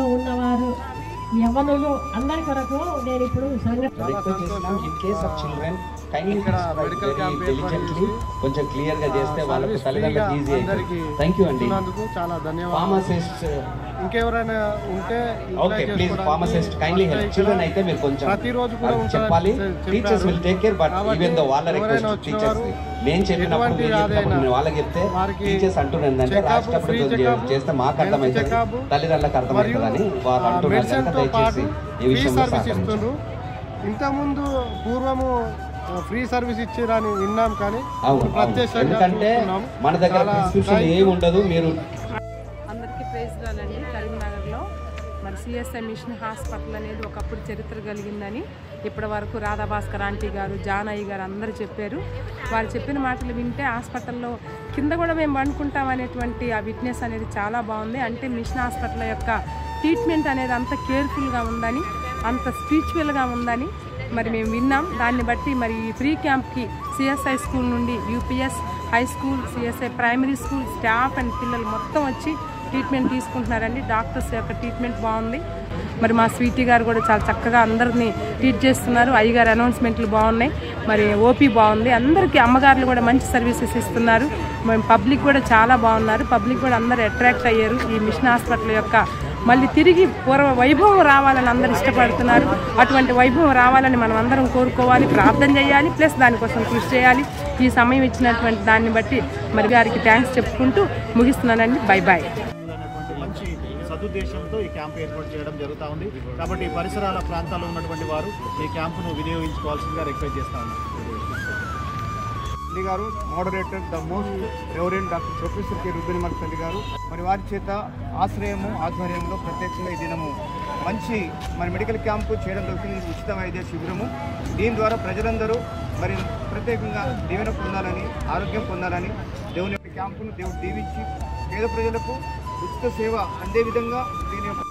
వయసులో ఉన్నవారు యవ్వనులు అందరి కొరకు నేను ఇప్పుడు కొంచెం క్లియర్ గా చేస్తే వాళ్ళకి తల్లిదండ్రులకు ఈజీ అవుతుంది. థాంక్యూ అండి. చాలా ధన్యవాదాలు. ఫార్మసిస్ట్ ఇంకెవరైనా ఉంటే okay please pharmacist kindly help children అయితే మీరు కొంచెం ప్రతిరోజు కూడా చెప్పాలి. Teachers will take care but even though వాళ్ళ రిక్వెస్ట్ టీచర్స్ నేను చెప్పినప్పుడు మీరు చెప్పినప్పుడు నేను వాళ్ళకి చెప్తే టీచర్స్ అంటున్నారు ఏంటంటే రాష్ట్రపతి చేస్తే మాకు అర్థమవుతుంది తల్లిదండ్రులకు అర్థమవుతుందని వాళ్ళు అంటున్నారు కనుక దయచేసి ఈ విషయంలో ఇస్తున్నారు. ఇంతకుముందు పూర్వము ఫ్రీ సర్వీస్ ఇచ్చారని విన్నాం కానీ ఎందుకంటే మన దగ్గర ప్రిస్క్రిప్షన్ ఏమి ఉండదు. మీరు అందరికీ ప్రైజ్ రాలండి. కరీంనగర్లో మరి సిఎస్ఐ మిషన్ హాస్పిటల్ అనేది ఒకప్పుడు చరిత్ర కలిగిందని ఇప్పటి వరకు రాధాభాస్కర్ ఆంటీ గారు జానయ్య గారు అందరూ చెప్పారు. వారు చెప్పిన మాటలు వింటే హాస్పిటల్లో కింద కూడా మేము వండుకుంటాం అనేటువంటి ఆ విట్నెస్ అనేది చాలా బాగుంది. అంటే మిషన్ హాస్పిటల్ యొక్క ట్రీట్మెంట్ అనేది అంత కేర్ఫుల్గా ఉందని అంత స్పిరిచువల్గా ఉందని మరి మేము విన్నాం. దాన్ని బట్టి మరి ఈ ఫ్రీ క్యాంప్కి సిఎస్ఐ స్కూల్ నుండి UPS high school CSI primary school staff and పిల్లలు మొత్తం వచ్చి ట్రీట్మెంట్ తీసుకుంటున్నారండి. డాక్టర్స్ యొక్క ట్రీట్మెంట్ బాగుంది. మరి మా స్వీటీ గారు కూడా చాలా చక్కగా అందరినీ ట్రీట్ చేస్తున్నారు. అయ్యగారు అనౌన్స్మెంట్లు బాగున్నాయి. మరి ఓపీ బాగుంది. అందరికీ అమ్మగారులు కూడా మంచి సర్వీసెస్ ఇస్తున్నారు. పబ్లిక్ కూడా చాలా బాగున్నారు. పబ్లిక్ కూడా అందరూ అట్రాక్ట్ అయ్యారు. ఈ మిషన్ హాస్పిటల్ యొక్క మళ్ళీ తిరిగి పూర్వ వైభవం రావాలని అందరూ ఇష్టపడుతున్నారు. అటువంటి వైభవం రావాలని మనం అందరం కోరుకోవాలి, ప్రార్థన చేయాలి, ప్లస్ దానికోసం కృషి చేయాలి. ఈ సమయం ఇచ్చినటువంటి దాన్ని బట్టి మరి గారికి థ్యాంక్స్ చెప్పుకుంటూ ముగిస్తున్నానండి. Bye bye. మంచి సదుద్దేశంతో ఈ క్యాంపు ఏర్పాటు చేయడం జరుగుతూ ఉంది. కాబట్టి పరిసరాల ప్రాంతాల్లో ఉన్నటువంటి వారు ఈ క్యాంపును వినియోగించుకోవాల్సిందిగా రిక్వెస్ట్ చేస్తా ఉన్నారు. గారు moderator the most reverend doctor professor K Rubin తల్లి గారు మరి వారి చేత ఆశ్రయము ఆధ్వర్యంలో ప్రత్యేకంగా ఈ దినము మంచి మెడికల్ క్యాంపు చేయడం జరుగుతుంది. ఉచిత వైద్య శిబిరము. దీని ద్వారా ప్రజలందరూ మరి ప్రత్యేకంగా దీవెన పొందాలని ఆరోగ్యం పొందాలని దేవుని క్యాంపును దేవుడు దీవించి పేద ప్రజలకు ఉచిత సేవ అందే విధంగా దీని యొక్క